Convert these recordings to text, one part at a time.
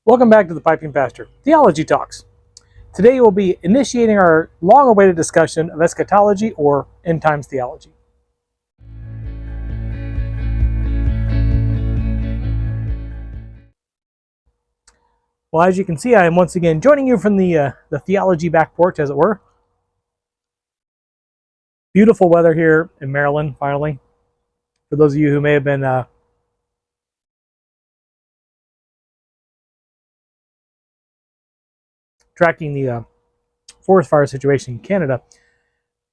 Welcome back to the Piping Pastor, Theology Talks. Today we'll be initiating our long-awaited discussion of eschatology or end times theology. Well, as you can see, I am once again joining you from the theology back porch, as it were. Beautiful weather here in Maryland, finally. For those of you who may have been tracking the forest fire situation in Canada,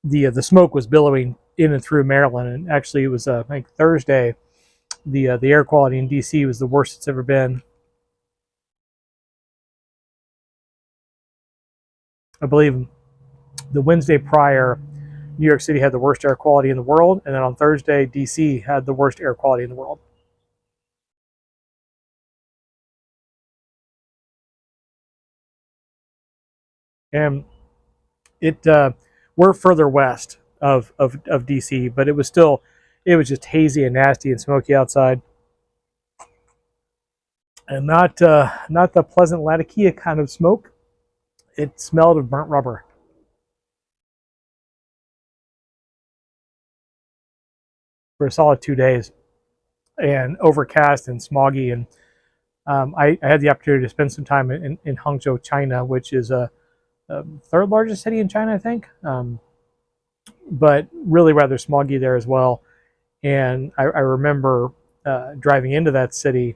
the smoke was billowing in and through Maryland, and actually it was I think Thursday. The air quality in DC was the worst it's ever been. I believe the Wednesday prior, New York City had the worst air quality in the world, and then on Thursday, DC had the worst air quality in the world. And we're further west of DC, but it was just hazy and nasty and smoky outside, and not the pleasant Latakia kind of smoke. It smelled of burnt rubber. For a solid 2 days, and overcast and smoggy. And I had the opportunity to spend some time in Hangzhou, China, which is a third largest city in China, I think, but really rather smoggy there as well. And I remember driving into that city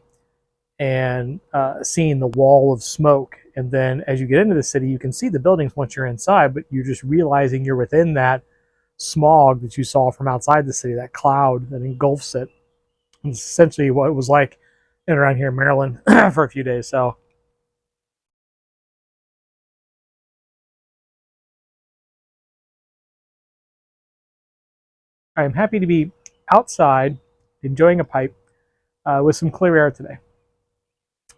and seeing the wall of smoke. And then as you get into the city, you can see the buildings once you're inside, but you're just realizing you're within that smog that you saw from outside the city, that cloud that engulfs it. It's essentially what it was like in around here in Maryland for a few days. So I am happy to be outside enjoying a pipe with some clear air today.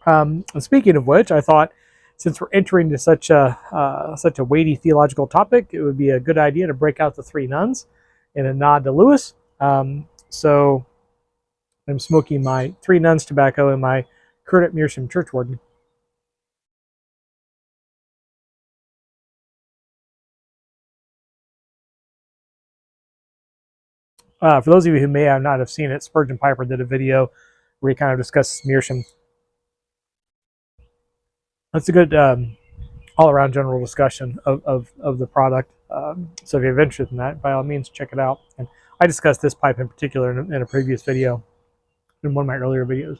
And speaking of which, I thought since we're entering into such a weighty theological topic, it would be a good idea to break out the three nuns in a nod to Lewis. So I'm smoking my three nuns tobacco and my Curtis Mearsham Churchwarden. For those of you who may not have seen it, Spurgeon Piper did a video where he kind of discusses Mearsham. That's a good all-around general discussion of the product. So if you have interest in that, by all means, check it out. And I discussed this pipe in particular in a previous video, in one of my earlier videos.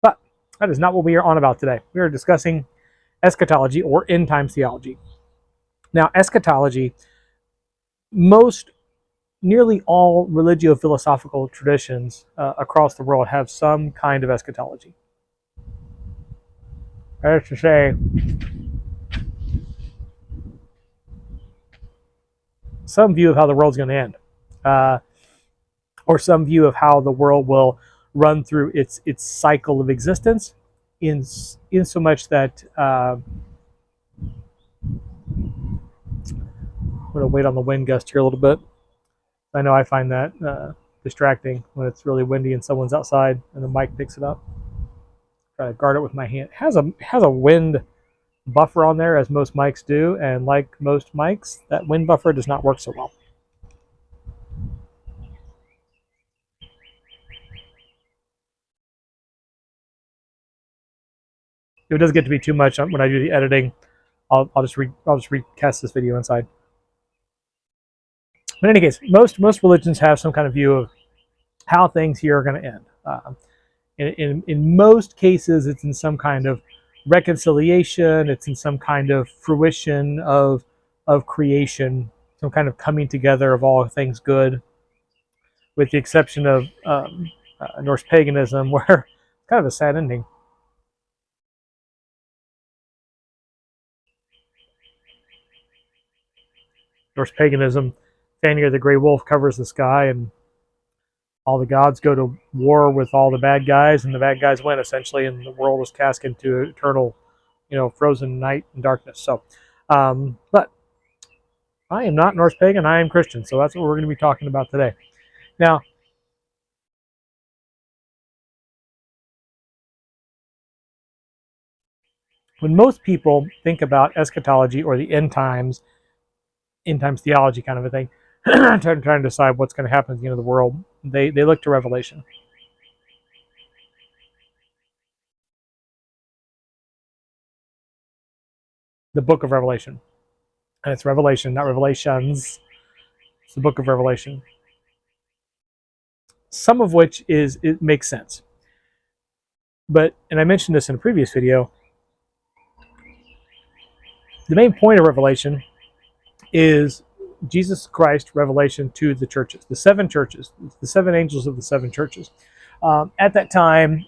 But that is not what we are on about today. We are discussing eschatology or end times theology. Now, eschatology, nearly all religio-philosophical traditions across the world have some kind of eschatology. That is to say, some view of how the world's going to end, or some view of how the world will run through its cycle of existence, in so much that I'm going to wait on the wind gust here a little bit. I know I find that distracting when it's really windy and someone's outside and the mic picks it up. Try to guard it with my hand. It has a wind buffer on there, as most mics do, and like most mics, that wind buffer does not work so well. If it does get to be too much when I do the editing, I'll just recast this video inside. But in any case, most religions have some kind of view of how things here are going to end. In most cases, it's in some kind of reconciliation. It's in some kind of fruition of creation, some kind of coming together of all things good, with the exception of Norse paganism, where it's kind of a sad ending. Norse paganism, Fenrir the Grey Wolf covers the sky, and all the gods go to war with all the bad guys, and the bad guys win, essentially, and the world is cast into eternal, frozen night and darkness. So, but I am not Norse pagan, I am Christian, so that's what we're going to be talking about today. Now, When most people think about eschatology or the end times theology kind of a thing, trying to decide what's going to happen at the end of the world, they look to Revelation, the book of Revelation. And it's Revelation, not Revelations. It's the book of Revelation. Some of which it makes sense. But, and I mentioned this in a previous video, the main point of Revelation is Jesus Christ revelation to the churches, the seven angels of the seven churches. At that time,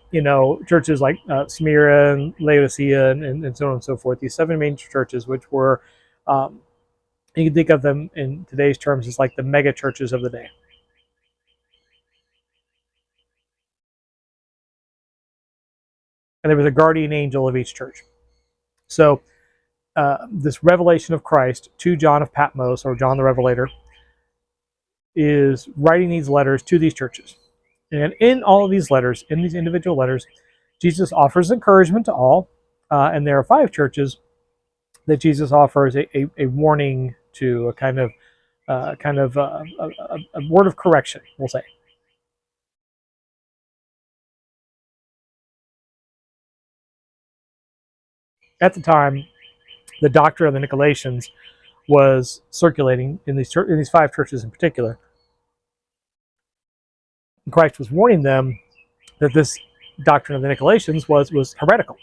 churches like Smyrna and Laodicea and so on and so forth, these seven major churches, which were, you can think of them in today's terms as like the mega churches of the day. And there was a guardian angel of each church. So this revelation of Christ to John of Patmos, or John the Revelator, is writing these letters to these churches. And in all of these letters, in these individual letters, Jesus offers encouragement to all. And there are five churches that Jesus offers a warning to, a kind of a word of correction, we'll say. At the time, the doctrine of the Nicolaitans was circulating in these five churches in particular. And Christ was warning them that this doctrine of the Nicolaitans was heretical.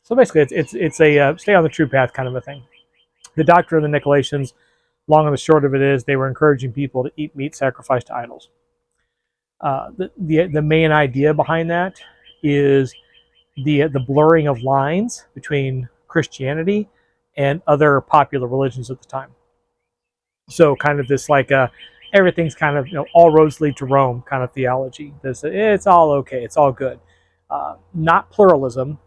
So basically, it's a stay on the true path kind of a thing. The doctrine of the Nicolaitans, long and the short of it is, they were encouraging people to eat meat sacrificed to idols. The main idea behind that is the blurring of lines between Christianity and other popular religions at the time. So kind of this like everything's kind of all roads lead to Rome kind of theology. This it's all okay, it's all good. Not pluralism.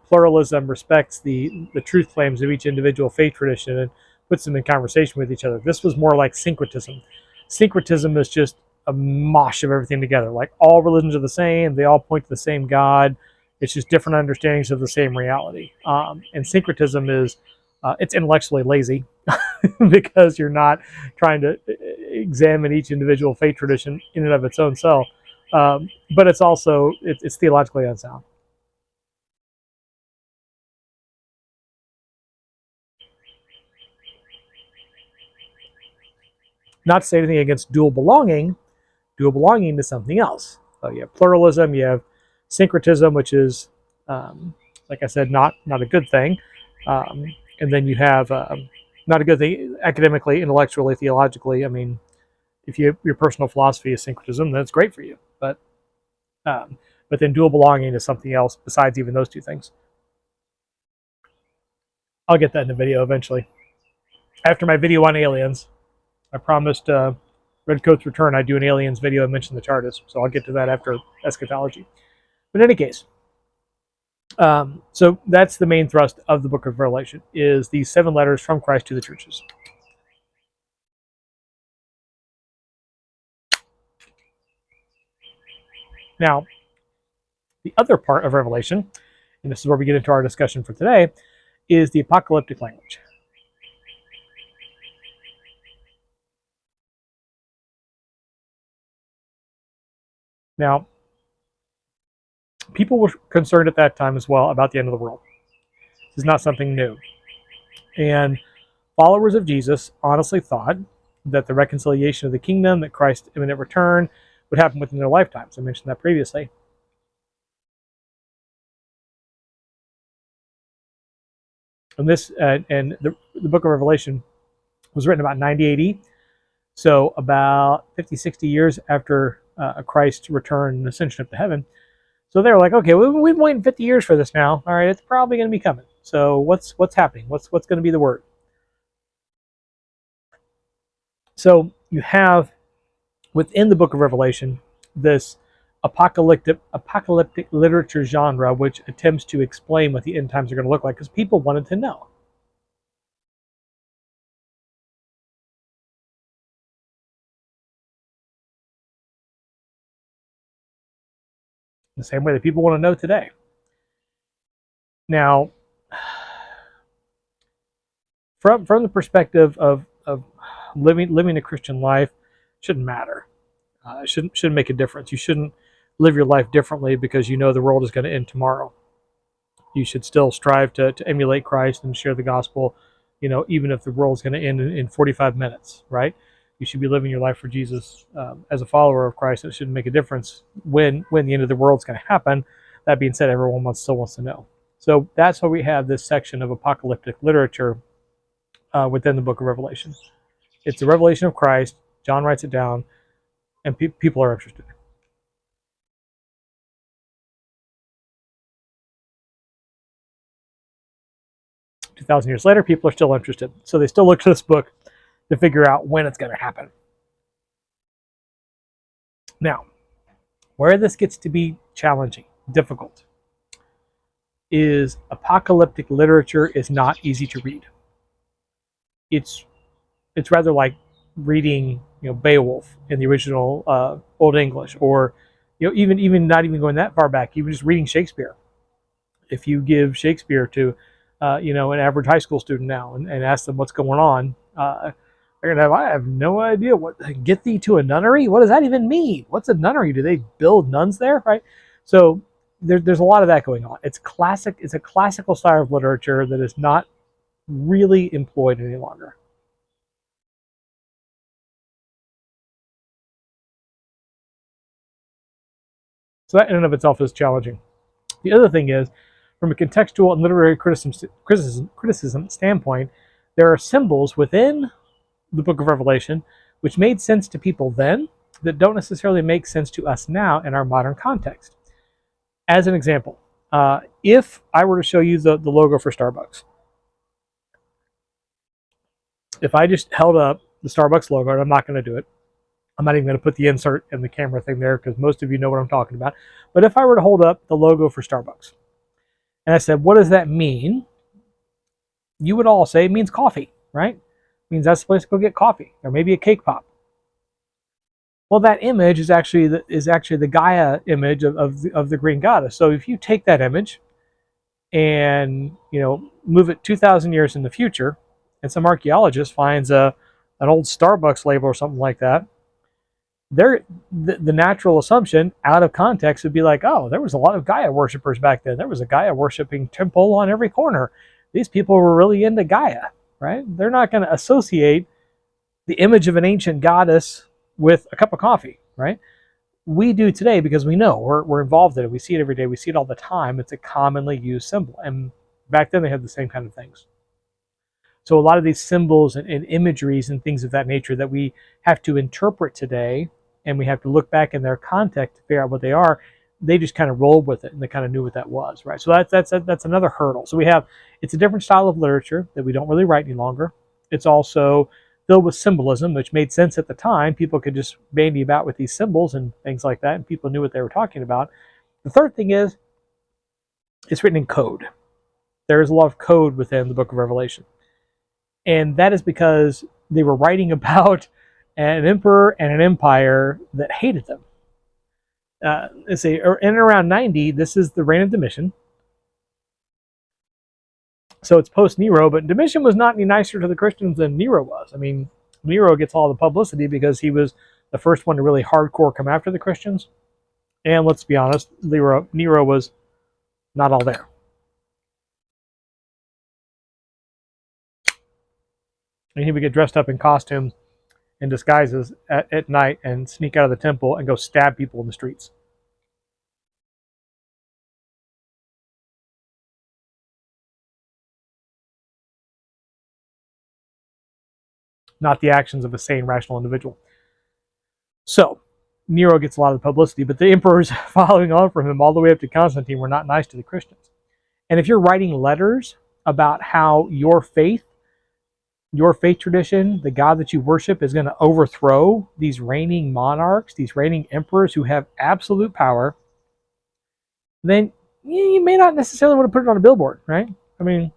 Pluralism respects the truth claims of each individual faith tradition and puts them in conversation with each other. This was more like syncretism. Syncretism is just a mosh of everything together. Like all religions are the same, they all point to the same God. It's just different understandings of the same reality. And syncretism is it's intellectually lazy because you're not trying to examine each individual faith tradition in and of its own self. But it's also it's theologically unsound. Not to say anything against dual belonging. Dual belonging to something else. So you have pluralism, you have syncretism, which is, like I said, not a good thing. And then you have not a good thing academically, intellectually, theologically. I mean, if your personal philosophy is syncretism, then it's great for you. But then dual belonging is something else besides even those two things. I'll get that in a video eventually. After my video on aliens, I promised Redcoat's Return I'd do an aliens video and mention the TARDIS, so I'll get to that after Eschatology. But in any case, so that's the main thrust of the book of Revelation, is these seven letters from Christ to the churches. Now, the other part of Revelation, and this is where we get into our discussion for today, is the apocalyptic language. Now, people were concerned at that time as well about the end of the world. This is not something new. And followers of Jesus honestly thought that the reconciliation of the kingdom, that Christ's imminent return, would happen within their lifetimes. I mentioned that previously. And the book of Revelation was written about 90 AD, so about 50, 60 years after Christ's return and ascension up to heaven. So they were like, okay, we've been waiting 50 years for this now. All right, it's probably going to be coming. So what's happening? What's going to be the word? So you have within the book of Revelation this apocalyptic literature genre, which attempts to explain what the end times are going to look like, because people wanted to know. the same way that people want to know today. Now, from the perspective of living a Christian life, shouldn't matter. It shouldn't make a difference. You shouldn't live your life differently because you know the world is going to end tomorrow. You should still strive to emulate Christ and share the gospel, even if the world's going to end in 45 minutes, right? You should be living your life for Jesus as a follower of Christ. It shouldn't make a difference when the end of the world's going to happen. That being said, everyone still wants to know. So that's why we have this section of apocalyptic literature within the book of Revelation. It's the revelation of Christ. John writes it down, and people are interested. 2,000 years later, people are still interested. So they still look to this book to figure out when it's going to happen. Now, where this gets to be challenging, difficult, is apocalyptic literature is not easy to read. It's rather like reading Beowulf in the original Old English, or even not even going that far back, even just reading Shakespeare. If you give Shakespeare to an average high school student now and ask them what's going on, they're gonna I have no idea what. Get thee to a nunnery? What does that even mean? What's a nunnery? Do they build nuns there? Right? So there's a lot of that going on. It's classic. It's a classical style of literature that is not really employed any longer. So that in and of itself is challenging. The other thing is, from a contextual and literary criticism standpoint, there are symbols within the book of Revelation which made sense to people then that don't necessarily make sense to us now in our modern context. As an example, if I were to show you the logo for Starbucks, if I just held up the Starbucks logo, and I'm not going to do it, I'm not even going to put the insert and the camera thing there because most of you know what I'm talking about. But if I were to hold up the logo for Starbucks and I said, what does that mean? You would all say it means coffee, right? It means that's the place to go get coffee, or maybe a cake pop. Well, that image is actually the Gaia image of the green goddess. So if you take that image and move it 2,000 years in the future, and some archaeologist finds an old Starbucks label or something like that, the natural assumption out of context would be like, oh, there was a lot of Gaia worshippers back then. There was a Gaia worshiping temple on every corner. These people were really into Gaia, right? They're not going to associate the image of an ancient goddess with a cup of coffee, right? We do today because we know we're involved in it. We see it every day. We see it all the time. It's a commonly used symbol. And back then they had the same kind of things. So a lot of these symbols and imageries and things of that nature that we have to interpret today, and we have to look back in their context to figure out what they are, they just kind of rolled with it and they kind of knew what that was, right? So that's another hurdle. So it's a different style of literature that we don't really write any longer. It's also filled with symbolism, which made sense at the time. People could just bandy about with these symbols and things like that, and people knew what they were talking about. The third thing is, it's written in code. There is a lot of code within the book of Revelation. And that is because they were writing about an emperor and an empire that hated them. Let's say, in around 90, this is the reign of Domitian. So it's post-Nero, but Domitian was not any nicer to the Christians than Nero was. I mean, Nero gets all the publicity because he was the first one to really hardcore come after the Christians. And let's be honest, Nero was not all there. And he would get dressed up in costumes and disguises at night and sneak out of the temple and go stab people in the streets. Not the actions of a sane, rational individual. So, Nero gets a lot of the publicity, but the emperors following on from him all the way up to Constantine were not nice to the Christians. And if you're writing letters about how your faith tradition, the God that you worship, is going to overthrow these reigning monarchs, these reigning emperors who have absolute power, then you may not necessarily want to put it on a billboard, right? I mean,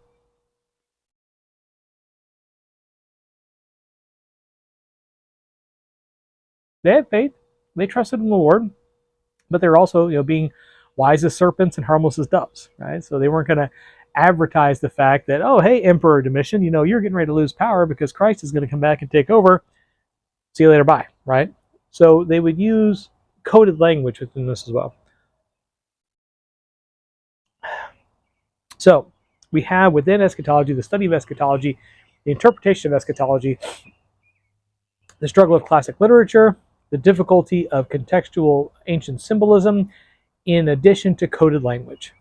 they had faith, they trusted in the Lord, but they're also, being wise as serpents and harmless as doves, right? So they weren't going to advertise the fact that, oh, hey, Emperor Domitian, you're getting ready to lose power because Christ is going to come back and take over. See you later, bye, right? So they would use coded language within this as well. So we have within eschatology, the study of eschatology, the interpretation of eschatology, the struggle of classic literature, the difficulty of contextual ancient symbolism, in addition to coded language.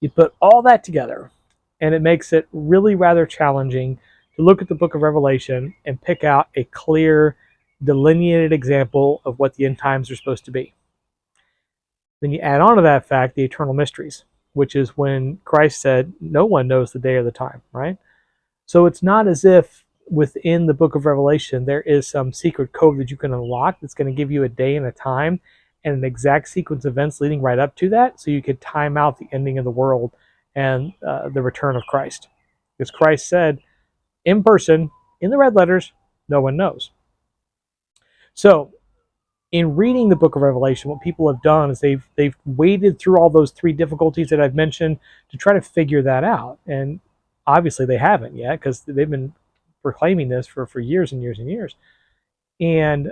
You put all that together, and it makes it really rather challenging to look at the book of Revelation and pick out a clear, delineated example of what the end times are supposed to be. Then you add on to that fact the eternal mysteries, which is when Christ said, no one knows the day or the time, right? So it's not as if within the book of Revelation there is some secret code that you can unlock that's going to give you a day and a time and an exact sequence of events leading right up to that, so you could time out the ending of the world and the return of Christ. Because Christ said in person, in the red letters, no one knows. So in reading the book of Revelation, what people have done is they've waded through all those three difficulties that I've mentioned to try to figure that out. And obviously they haven't yet, because they've been proclaiming this for years and years and years. And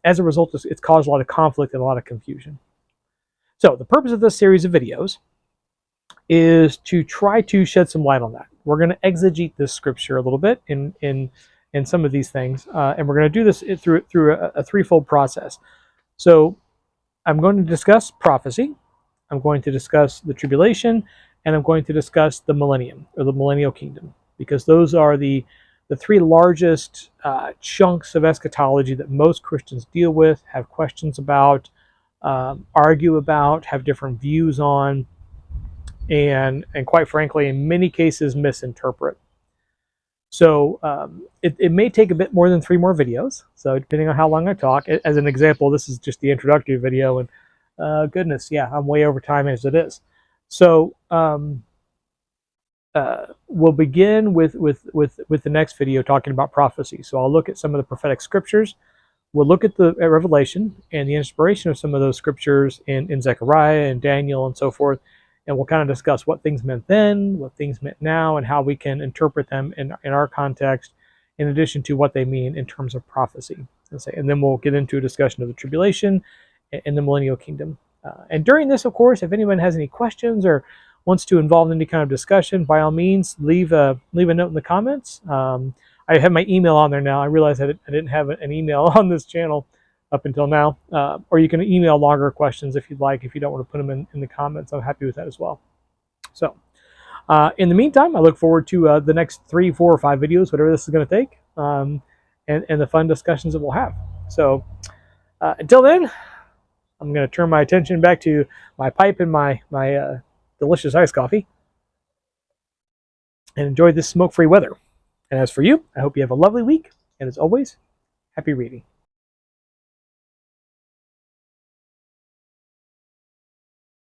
as a result, it's caused a lot of conflict and a lot of confusion. So the purpose of this series of videos is to try to shed some light on that. We're going to exegete this scripture a little bit in some of these things, and we're going to do this through a threefold process. So I'm going to discuss prophecy, I'm going to discuss the tribulation, and I'm going to discuss the millennium, or the millennial kingdom, because those are the three largest chunks of eschatology that most Christians deal with, have questions about, argue about, have different views on, and quite frankly, in many cases, misinterpret. So it may take a bit more than 3 more videos. So depending on how long I talk, as an example, this is just the introductory video, and goodness, yeah, I'm way over time as it is. So we'll begin with the next video talking about prophecy. So I'll look at some of the prophetic scriptures. We'll look at the Revelation and the inspiration of some of those scriptures in Zechariah and Daniel and so forth. And we'll kind of discuss what things meant then, what things meant now, and how we can interpret them in our context, in addition to what they mean in terms of prophecy. And then we'll get into a discussion of the tribulation and the millennial kingdom. And during this, of course, if anyone has any questions or wants to involve in any kind of discussion, by all means, leave a note in the comments. I have my email on there now. I realized I didn't have an email on this channel up until now. Or you can email longer questions if you'd like, if you don't want to put them in the comments. I'm happy with that as well. So in the meantime, I look forward to the next 3, 4, or 5 videos, whatever this is going to take, and the fun discussions that we'll have. So until then, I'm going to turn my attention back to my pipe and my delicious iced coffee, and enjoy this smoke-free weather. And as for you, I hope you have a lovely week, and as always, happy reading.